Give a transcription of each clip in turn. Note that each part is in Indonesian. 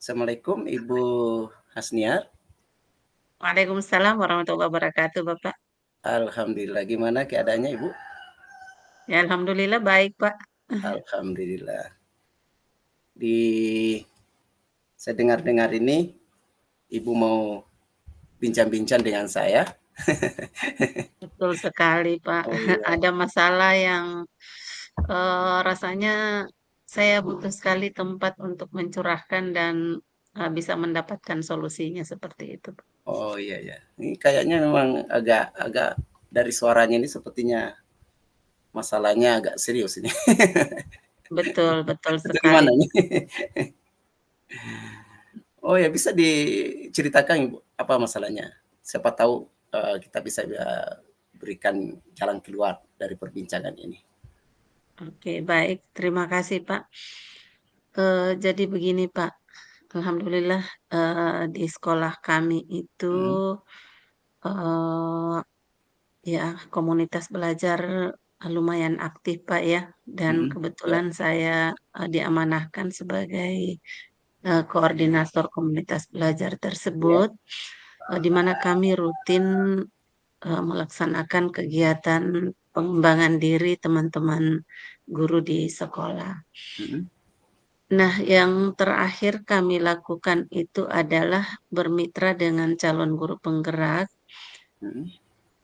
Assalamualaikum Ibu Hasniar. Waalaikumsalam warahmatullahi wabarakatuh, Bapak. Alhamdulillah, gimana keadaannya Ibu? Ya, alhamdulillah baik, Pak. Alhamdulillah. Di saya dengar-dengar ini Ibu mau bincang-bincang dengan saya. Betul sekali, Pak. Oh iya. Ada masalah yang rasanya saya butuh sekali tempat untuk mencurahkan dan bisa mendapatkan solusinya seperti itu. Oh iya ya. Ini kayaknya memang agak dari suaranya ini sepertinya masalahnya agak serius ini. Betul, betul Itu sekali. gimana nih? Oh ya, bisa diceritakan Ibu apa masalahnya? Siapa tahu kita bisa berikan jalan keluar dari perbincangan ini. Oke, baik. Terima kasih, Pak. Jadi begini, Pak. Alhamdulillah di sekolah kami itu Mhm, eh, ya, komunitas belajar lumayan aktif, Pak, ya, dan mhm, ya, kebetulan saya, diamanahkan sebagai, koordinator komunitas belajar ya, tersebut, di mana kami rutin, melaksanakan kegiatan pengembangan diri teman-teman guru di sekolah. mhm, Nah, yang terakhir kami lakukan itu adalah bermitra dengan calon guru penggerak mhm,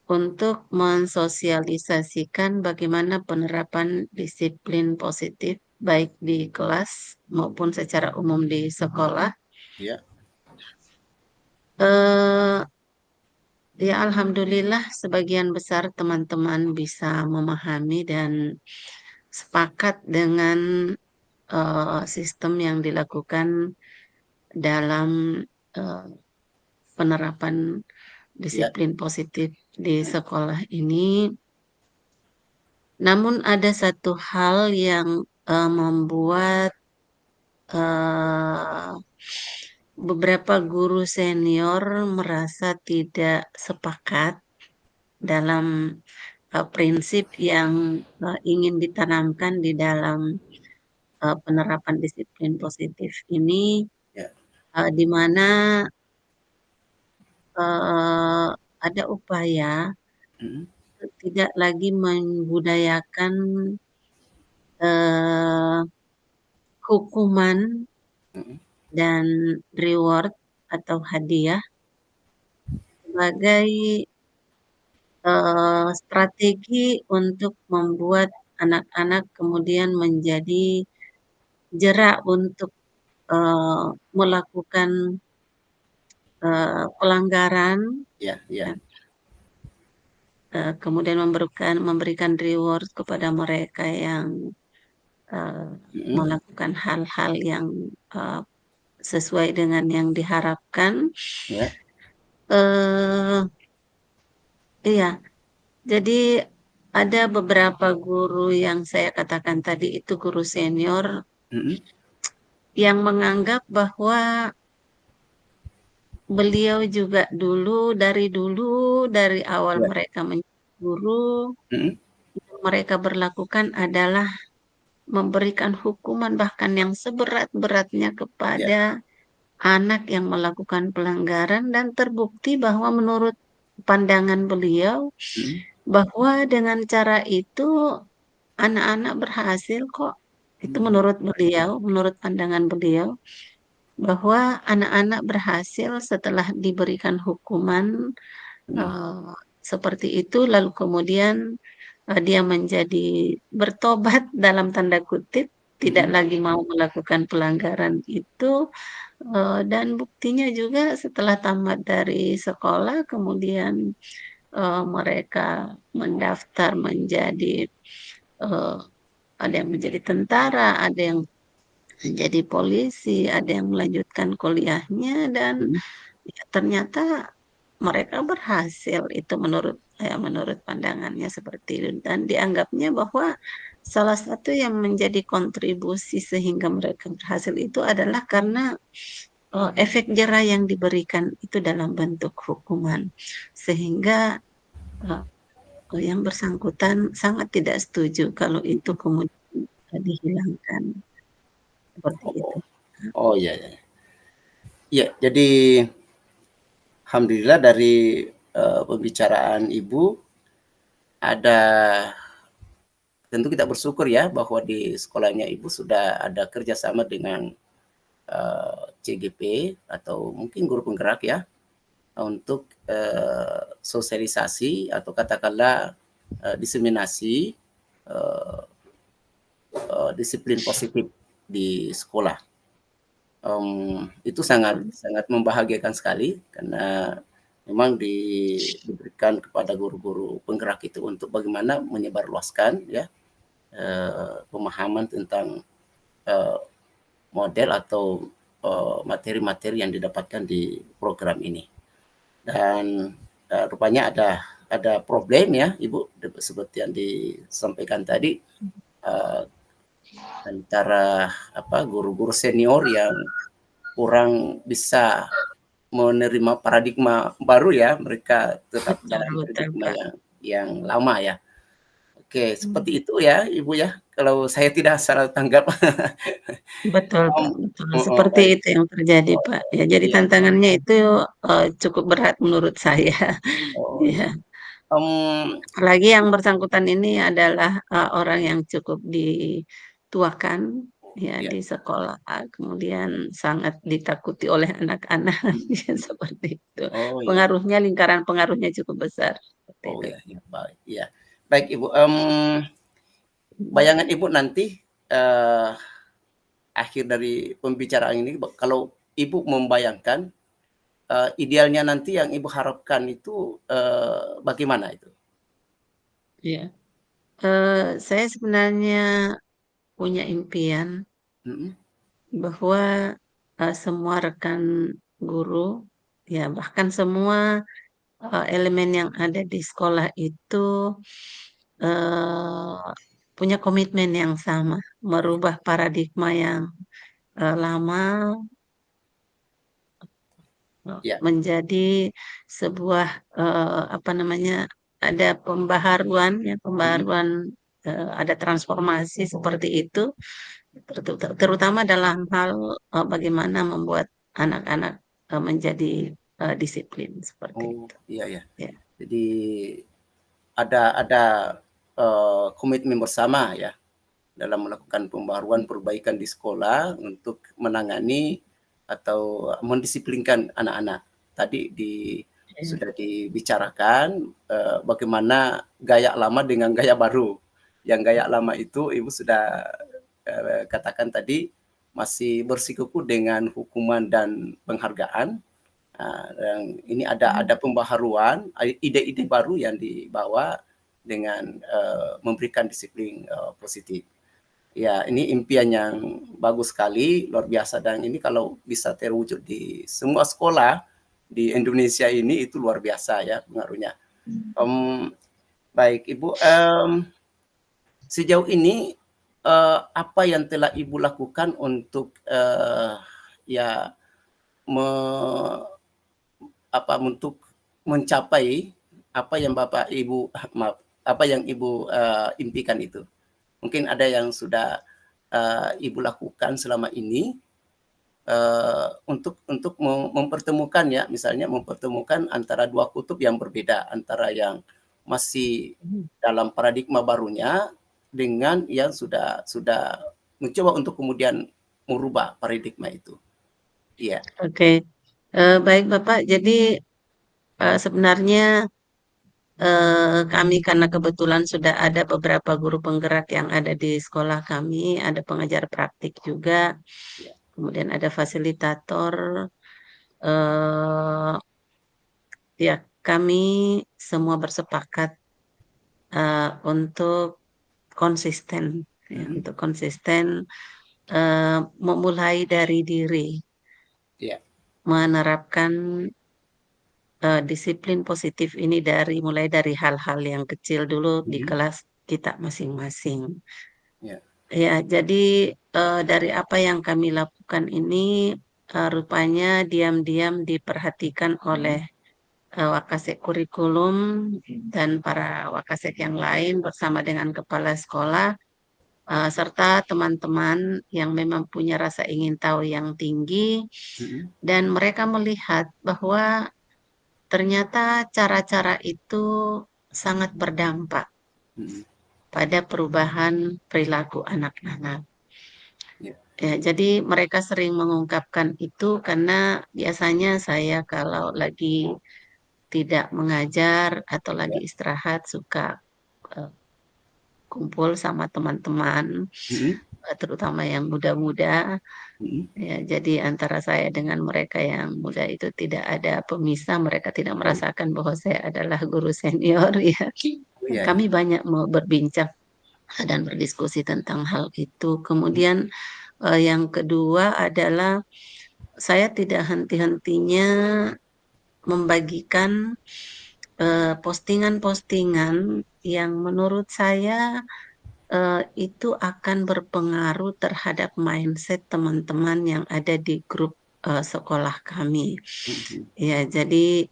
untuk mensosialisasikan bagaimana penerapan disiplin positif baik di kelas maupun secara umum di sekolah. ya, Eh, ya alhamdulillah sebagian besar teman-teman bisa memahami dan sepakat dengan sistem yang dilakukan dalam eh, penerapan ya, disiplin positif di sekolah ini. Namun ada satu hal yang membuat eh, beberapa guru senior merasa tidak sepakat dalam prinsip yang ingin ditanamkan di dalam penerapan disiplin positif ini, ya, di mana eh, ada upaya mhm, tidak lagi membudayakan eh, hukuman mhm, dan reward atau hadiah sebagai strategi untuk membuat anak-anak kemudian menjadi jerak untuk melakukan pelanggaran, ya, ya, ya, kemudian memberikan reward kepada mereka yang eh, mhm, melakukan hal-hal yang eh, sesuai dengan yang diharapkan. ya, eh iya, jadi ada beberapa guru yang saya katakan tadi itu guru senior mhm, yang menganggap bahwa beliau juga dari awal ya, mereka menjadi guru, mhm, yang mereka berlakukan adalah memberikan hukuman bahkan yang seberat-beratnya ya, kepada anak yang melakukan pelanggaran dan terbukti bahwa menurut pandangan beliau mhm, bahwa dengan cara itu anak-anak berhasil kok. Itu mhm, menurut beliau, menurut pandangan beliau, bahwa anak-anak berhasil setelah diberikan hukuman mhm, eh, seperti itu, lalu kemudian dia menjadi bertobat dalam tanda kutip, tidak mhm, lagi mau melakukan pelanggaran itu, dan buktinya juga setelah tamat dari sekolah, kemudian mereka mendaftar menjadi eh, ada yang menjadi tentara, ada yang menjadi polisi, ada yang melanjutkan kuliahnya dan mhm, ya, ternyata mereka berhasil. Itu menurut pandangannya seperti itu dan dianggapnya bahwa salah satu yang menjadi kontribusi sehingga mereka berhasil itu adalah karena efek jera yang diberikan itu dalam bentuk hukuman sehingga eh, yang bersangkutan sangat tidak setuju kalau itu mhm. kemudian dihilangkan seperti itu. Oh, oh ya, ya. Ya, jadi alhamdulillah dari pembicaraan Ibu ada, tentu kita bersyukur ya bahwa di sekolahnya Ibu sudah ada kerjasama dengan CGP atau mungkin guru penggerak ya untuk sosialisasi atau katakanlah diseminasi eh, disiplin positif di sekolah. Itu sangat Betul. sangat membahagiakan sekali karena memang diberikan kepada guru-guru penggerak itu untuk bagaimana menyebarluaskan ya pemahaman tentang eh, model atau materi-materi yang didapatkan di program ini. Dan rupanya ada problem ya Ibu seperti yang disampaikan tadi uh, antara guru-guru senior yang kurang bisa menerima paradigma baru ya, mereka tetap Betul, dalam betul, paradigma Pak. yang lama ya. Oke, Hmm. seperti itu ya Ibu ya. Kalau saya tidak salah tanggap. Betul, Pak, betul. Seperti Baik. itu yang terjadi, Oh, Pak. Ya, jadi iya. tantangannya itu cukup berat menurut saya. Oh Ya. iya. Um, Apalagi yang bersangkutan ini adalah orang yang cukup dituakan ya ya. di sekolah, kemudian sangat ditakuti oleh anak-anak, ya, seperti itu. Oh iya. Pengaruhnya, lingkaran pengaruhnya cukup besar, seperti Oh itu. ya, ya, baik. Iya. Baik Ibu, Mhm. bayangan Ibu nanti eh, akhir dari pembicaraan ini, kalau Ibu membayangkan idealnya nanti yang Ibu harapkan itu bagaimana itu? Ya, saya sebenarnya punya impian Mhm. bahwa semua rekan guru, ya bahkan semua elemen yang ada di sekolah itu eh, punya komitmen yang sama, merubah paradigma yang lama Ya. menjadi sebuah apa namanya, ada pembaharuan, ya Mhm. pembaharuan, ada transformasi seperti itu, terutama dalam hal bagaimana membuat anak-anak menjadi disiplin seperti Oh itu. iya ya. Ya. Jadi ada komitmen bersama ya dalam melakukan pembaruan perbaikan di sekolah untuk menangani atau mendisiplinkan anak-anak. Tadi Ya. sudah dibicarakan bagaimana gaya lama dengan gaya baru. Yang gaya lama itu Ibu sudah katakan tadi masih bersikukuh dengan hukuman dan penghargaan. Dan ini ada pembaharuan, ide-ide baru yang dibawa dengan memberikan disiplin positif. Ya, ini impian yang bagus sekali, luar biasa, dan ini kalau bisa terwujud di semua sekolah di Indonesia ini itu luar biasa ya pengaruhnya. Um, Baik Ibu, sejauh ini apa yang telah Ibu lakukan untuk ya me, untuk mencapai apa yang Bapak Ibu maaf, apa yang Ibu impikan itu? Mungkin ada yang sudah Ibu lakukan selama ini untuk mempertemukan ya, misalnya mempertemukan antara dua kutub yang berbeda, antara yang masih dalam paradigma barunya dengan yang sudah mencoba untuk kemudian merubah paradigma itu. Iya. Oke, baik Bapak. Jadi sebenarnya kami karena kebetulan sudah ada beberapa guru penggerak yang ada di sekolah kami, ada pengajar praktik juga, Iya. kemudian ada fasilitator. eh ya, kami semua bersepakat untuk konsisten, ya, Mhm. untuk konsisten memulai dari diri, Iya. menerapkan disiplin positif ini mulai dari hal-hal yang kecil dulu di Mhm. kelas kita masing-masing. Iya. Ya, jadi dari apa yang kami lakukan ini rupanya diam-diam diperhatikan oleh Wakasek Kurikulum dan para Wakasek yang lain bersama dengan kepala sekolah. serta teman-teman yang memang punya rasa ingin tahu yang tinggi Mhm, dan mereka melihat bahwa ternyata cara-cara itu sangat berdampak mhm, pada perubahan perilaku anak-anak. iya, Ya, jadi mereka sering mengungkapkan itu karena biasanya saya kalau lagi tidak mengajar atau lagi iya, istirahat suka eh, kumpul sama teman-teman, mhm, terutama yang muda-muda. mhm, Ya, jadi antara saya dengan mereka yang muda itu tidak ada pemisah, mereka tidak oh, merasakan bahwa saya adalah guru senior ya. oh, iya, Kami iya, banyak mau berbincang dan berdiskusi tentang hal itu. mhm, Kemudian yang kedua adalah saya tidak henti-hentinya membagikan postingan-postingan yang menurut saya itu akan berpengaruh terhadap mindset teman-teman yang ada di grup sekolah kami. mhm, Ya, jadi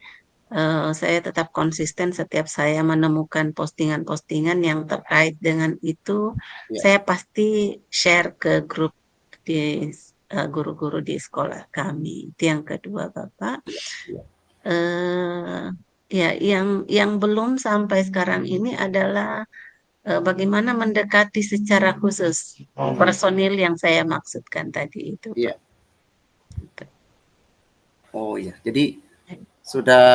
saya tetap konsisten setiap saya menemukan postingan-postingan yang terkait dengan itu, iya, saya pasti share ke grup di guru-guru di sekolah kami. Itu yang kedua, Bapak. iya, iya, Eh, ya, yang belum sampai sekarang ini adalah bagaimana mendekati secara khusus personil yang saya maksudkan tadi itu, Pak. iya. Oh iya, jadi sudah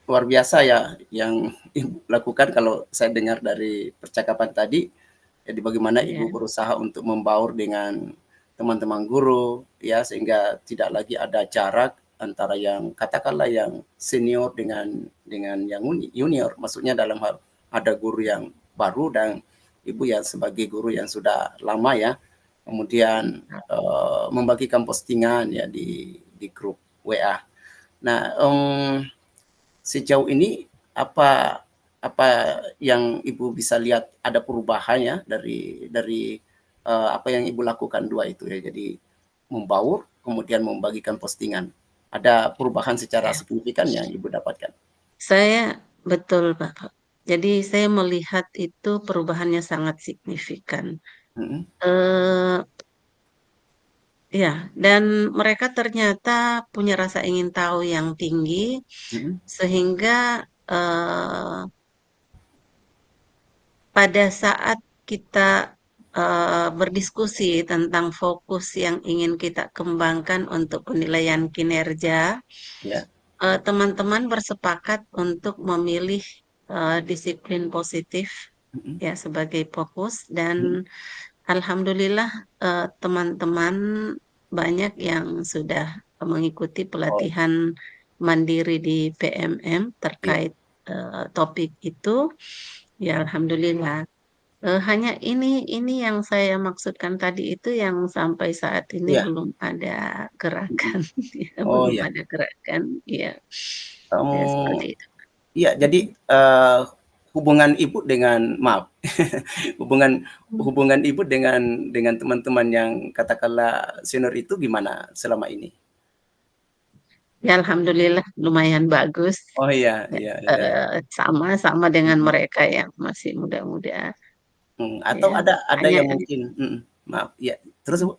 luar biasa ya yang Ibu lakukan kalau saya dengar dari percakapan tadi. Jadi bagaimana Ya, Ibu berusaha untuk membaur dengan teman-teman guru ya sehingga tidak lagi ada jarak antara yang katakanlah yang senior dengan yang junior. Maksudnya dalam hal ada guru yang baru dan Ibu yang sebagai guru yang sudah lama ya. Kemudian membagikan postingan ya di grup WA. Nah, sejauh ini apa apa yang Ibu bisa lihat ada perubahan ya dari apa yang Ibu lakukan dua itu ya. Jadi membaur, kemudian membagikan postingan. Ada perubahan secara ya. signifikan yang Ibu dapatkan? Saya betul, Bapak. Jadi saya melihat itu perubahannya sangat signifikan. Mhm, Eh, ya, dan mereka ternyata punya rasa ingin tahu yang tinggi, mhm, sehingga eh, pada saat kita berdiskusi tentang fokus yang ingin kita kembangkan untuk penilaian kinerja, ya, teman-teman bersepakat untuk memilih disiplin positif mhm, ya sebagai fokus dan mhm, alhamdulillah teman-teman banyak yang sudah mengikuti oh, pelatihan mandiri di PMM iya, terkait topik itu. Ya alhamdulillah. Hanya ini yang saya maksudkan tadi itu yang sampai saat ini iya, belum ada mhm, gerakan, ya, oh belum iya, ada gerakan, ya, ya seperti mmm, itu. iya jadi, Mhm. hubungan Ibu dengan maaf, hubungan Mmm. hubungan Ibu dengan teman-teman yang katakanlah senior itu gimana selama ini? Ya alhamdulillah lumayan bagus, Oh iya, ya, iya, iya, iya. sama dengan Mhm, mereka yang masih muda-muda, atau ya. ada Hanya yang mungkin maaf, iya, terus Bu?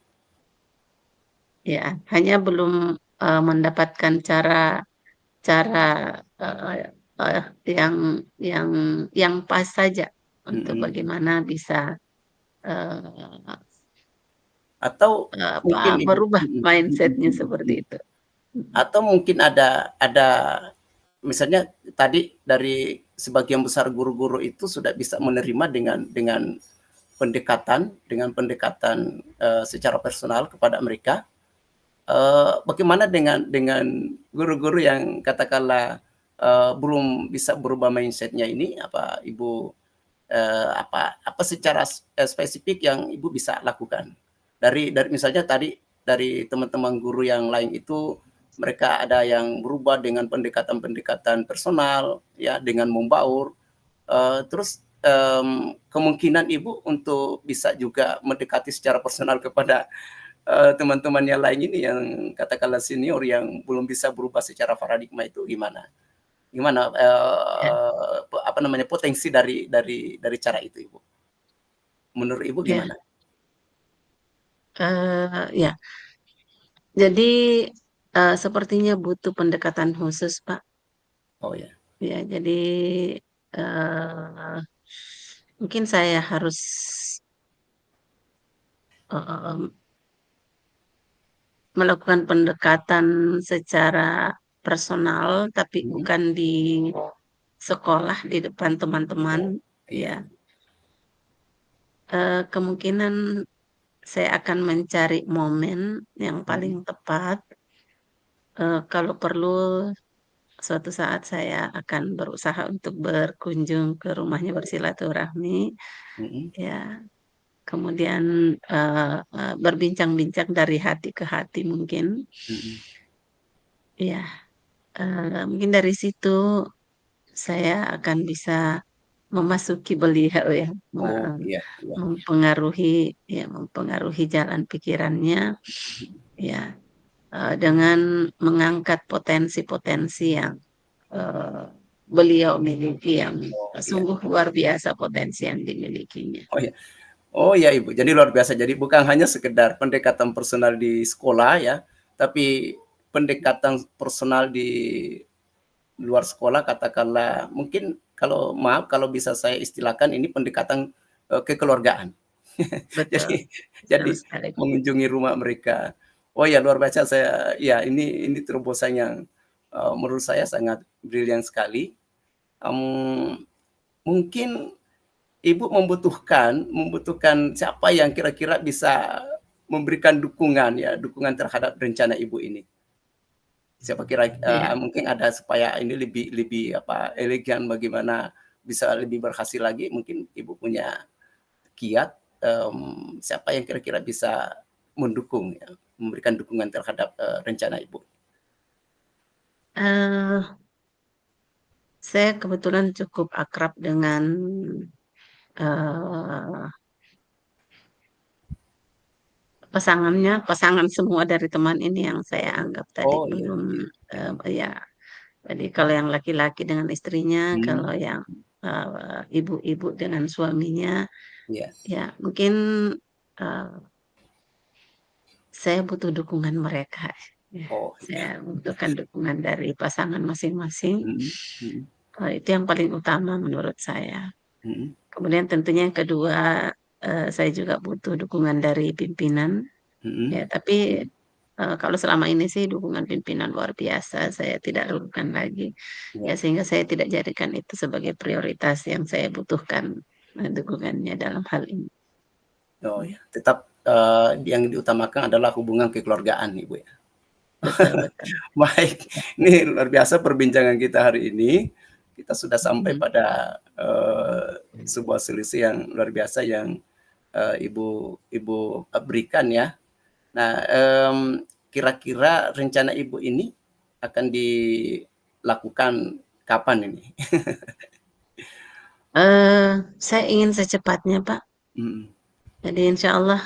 ya, hanya belum, mendapatkan cara cara, eee eee, yang yang yang pas saja untuk Mhm, bagaimana bisa, eee atau apa, mungkin Ibu merubah mindset-nya seperti mhm. itu. Mhm. Atau mungkin ada misalnya tadi dari sebagian besar guru-guru itu sudah bisa menerima dengan pendekatan, secara personal kepada mereka. Bagaimana dengan guru-guru yang katakanlah, belum bisa berubah mindset-nya ini, apa Ibu, apa apa secara spesifik yang Ibu bisa lakukan? Dari misalnya tadi, dari teman-teman guru yang lain itu, mereka ada yang berubah dengan pendekatan-pendekatan personal, ya, dengan membaur, terus, kemungkinan Ibu untuk bisa juga mendekati secara personal kepada teman-teman yang lain ini yang katakanlah senior yang belum bisa berubah secara paradigma itu gimana? Gimana, Ya, apa namanya, potensi dari cara itu, Ibu? Menurut Ibu Ya, gimana? ya. Jadi sepertinya butuh pendekatan khusus, Pak. Oh ya. Ya, jadi eh, mungkin saya harus eh, melakukan pendekatan secara personal, tapi Mhm. bukan di sekolah, di depan teman-teman. Oh, iya. Ya, kemungkinan saya akan mencari momen yang paling Mhm, tepat. Kalau perlu, suatu saat saya akan berusaha untuk berkunjung ke rumahnya bersilaturahmi, mhm, ya. Kemudian berbincang-bincang dari hati ke hati mungkin, mhm. ya. Mungkin dari situ saya akan bisa memasuki beliau ya, Oh, iya iya. mempengaruhi jalan pikirannya, ya, dengan mengangkat potensi-potensi yang eh, beliau miliki yang Oh, iya. sungguh luar biasa potensi yang dimilikinya. Oh, iya. Oh, iya, Ibu. Jadi luar biasa. Jadi bukan hanya sekedar pendekatan personal di sekolah ya, tapi pendekatan personal di luar sekolah katakanlah mungkin kalau maaf kalau bisa saya istilahkan ini pendekatan, kekeluargaan. Betul, Jadi betul jadi sekali. mengunjungi rumah mereka. Oh ya luar biasa saya ya ini terobosan yang, menurut saya sangat brilian sekali. Mmm, Mungkin Ibu membutuhkan siapa yang kira-kira bisa memberikan dukungan ya, dukungan terhadap rencana Ibu ini? Siapa kira Ya. mungkin ada supaya ini lebih lebih apa, elegan bagaimana bisa lebih berhasil lagi, mungkin Ibu punya kiat, siapa yang kira-kira bisa mendukung ya, memberikan dukungan terhadap, rencana Ibu? Eh, saya kebetulan cukup akrab dengan eh, pasangan semua dari teman ini yang saya anggap tadi Oh iya belum, iya, mhm, ya. Jadi kalau yang laki-laki dengan istrinya, mmm, kalau yang ibu-ibu dengan suaminya, iya. ya mungkin eh, saya butuh dukungan mereka. Ya, Oh saya iya, butuhkan dukungan dari pasangan masing-masing. mhm mhm Itu yang paling utama menurut saya. mhm, Kemudian tentunya yang kedua, saya juga butuh dukungan dari pimpinan. mhm, Ya, tapi kalau selama ini sih dukungan pimpinan luar biasa, saya tidak lakukan lagi. Ya, iya. sehingga saya tidak jadikan itu sebagai prioritas yang saya butuhkan dukungannya dalam hal ini. Oh ya, tetap, yang diutamakan adalah hubungan kekeluargaan Ibu ya? Betul, betul. Baik, Ya. ini luar biasa perbincangan kita hari ini. Kita sudah sampai Mhm. pada, sebuah solusi yang luar biasa yang, Ibu Ibu, berikan ya. Nah, kira-kira rencana Ibu ini akan dilakukan kapan ini? Saya ingin secepatnya, Pak. Mhm, Jadi insya Allah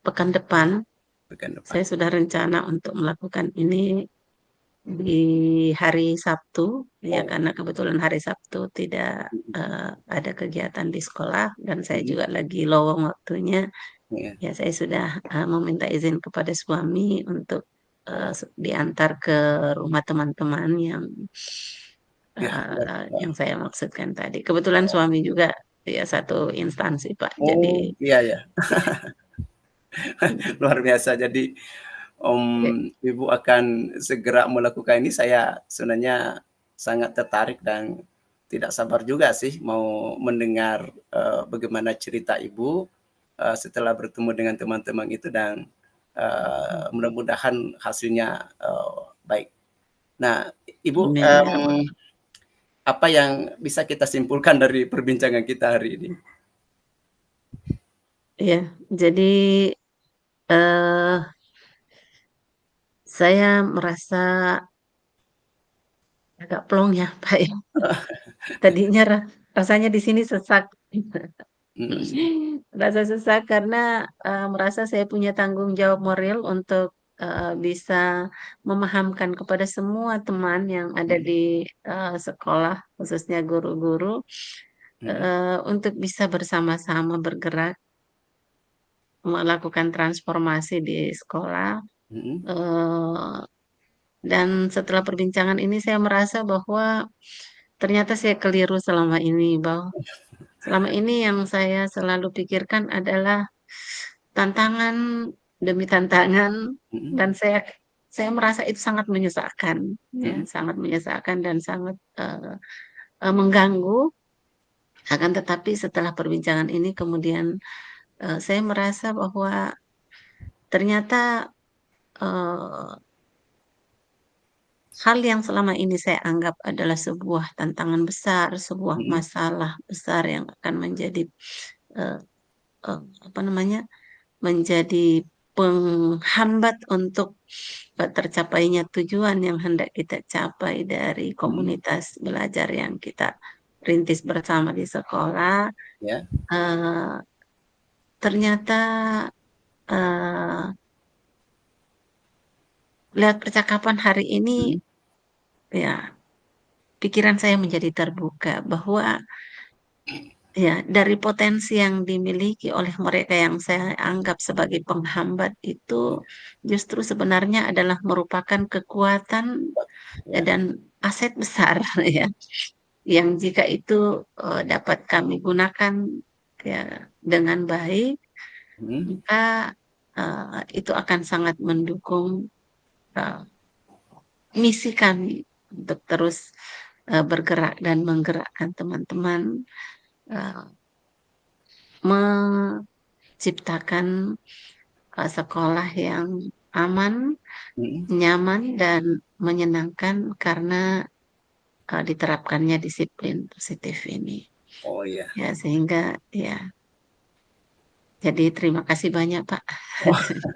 pekan depan pekan depan. saya sudah rencana untuk melakukan ini di hari Sabtu, ya Oh, karena kebetulan hari Sabtu tidak mhm ada kegiatan di sekolah dan saya mhm, juga lagi lowong waktunya. iya. Ya saya sudah meminta izin kepada suami untuk Oh, diantar ke rumah teman-teman ya luar yang saya maksudkan tadi. Kebetulan suami juga ya satu instansi Pak. oh, Jadi iya ya. mm, Luar biasa. Jadi, ya, Ibu akan segera melakukan ini, saya sebenarnya sangat tertarik dan tidak sabar juga sih mau mendengar, bagaimana cerita Ibu, setelah bertemu dengan teman-teman itu dan, mudah-mudahan hasilnya, baik. Nah, Ibu, amin ya Rabbal. apa yang bisa kita simpulkan dari perbincangan kita hari ini? Ya, jadi eh saya merasa agak plong ya, Pak ya. Tadinya rasanya di sini sesak. Mhm, Rasa sesak karena merasa saya punya tanggung jawab moral untuk bisa memahamkan kepada semua teman yang ada mhm, di sekolah, khususnya guru-guru, mhm, untuk bisa bersama-sama bergerak, melakukan transformasi di sekolah, mhm, eee, dan setelah perbincangan ini saya merasa bahwa ternyata saya keliru selama ini, selama ini yang saya selalu pikirkan adalah tantangan demi tantangan mhm, dan saya merasa itu sangat menyesalkan, ya, mhm, sangat menyesalkan dan sangat, mengganggu. Akan tetapi setelah perbincangan ini kemudian, saya merasa bahwa ternyata, eee, hal yang selama ini saya anggap adalah sebuah tantangan besar, sebuah mhm, masalah besar yang akan menjadi, eee eee, apa namanya, menjadi penghambat untuk, tercapainya tujuan yang hendak kita capai dari mhm, komunitas belajar yang kita rintis bersama di sekolah, ya, eee, ternyata, eee, lewat percakapan hari ini, mhm, ya, pikiran saya menjadi terbuka bahwa, ya, dari potensi yang dimiliki oleh mereka yang saya anggap sebagai penghambat itu, justru sebenarnya adalah merupakan kekuatan, ya, dan aset besar ya, yang jika itu, dapat kami gunakan, ya, dengan baik, mhm, maka, itu akan sangat mendukung, eee, misi kami untuk terus, bergerak dan menggerakkan teman-teman, eee, menciptakan, sekolah yang aman, mhm. nyaman, dan menyenangkan karena, diterapkannya disiplin positif ini. Oh, iya. Ya, sehingga ya, jadi terima kasih banyak, Pak, Oh,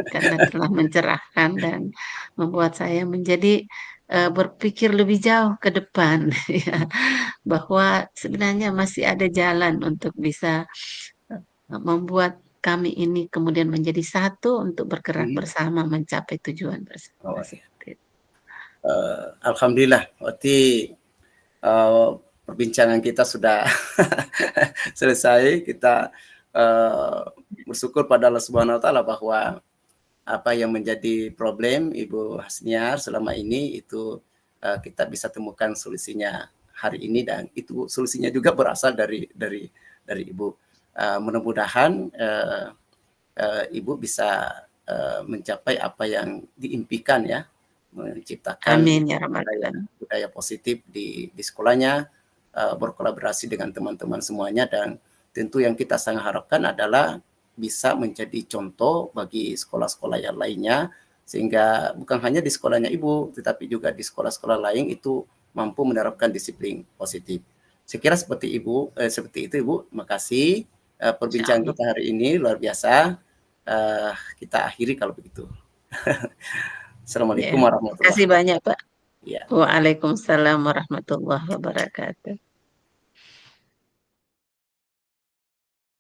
karena telah mencerahkan dan membuat saya menjadi, berpikir lebih jauh ke depan ya, bahwa sebenarnya masih ada jalan untuk bisa, membuat kami ini kemudian menjadi satu untuk bergerak mhm, bersama mencapai tujuan bersama oh, iya. seperti itu. Alhamdulillah berarti, eee, perbincangan kita sudah selesai. Kita, eee, bersyukur pada Allah Subhanahu wa taala bahwa apa yang menjadi problem Ibu Hasniar selama ini itu, kita bisa temukan solusinya hari ini dan itu solusinya juga berasal dari Ibu. Mudah-mudahan, Ibu bisa, mencapai apa yang diimpikan ya, menciptakan Amin ya rabbal budaya alamin. budaya positif di sekolahnya, berkolaborasi dengan teman-teman semuanya dan tentu yang kita sangat harapkan adalah bisa menjadi contoh bagi sekolah-sekolah yang lainnya, sehingga bukan hanya di sekolahnya Ibu, tetapi juga di sekolah-sekolah lain itu mampu menerapkan disiplin positif. Saya kira seperti itu Ibu, makasih, perbincangan Insyaallah. kita hari ini luar biasa, kita akhiri kalau begitu. Ya, Assalamualaikum warahmatullahi makasih banyak, Pak. wabarakatuh. Waalaikumsalam warahmatullahi wabarakatuh.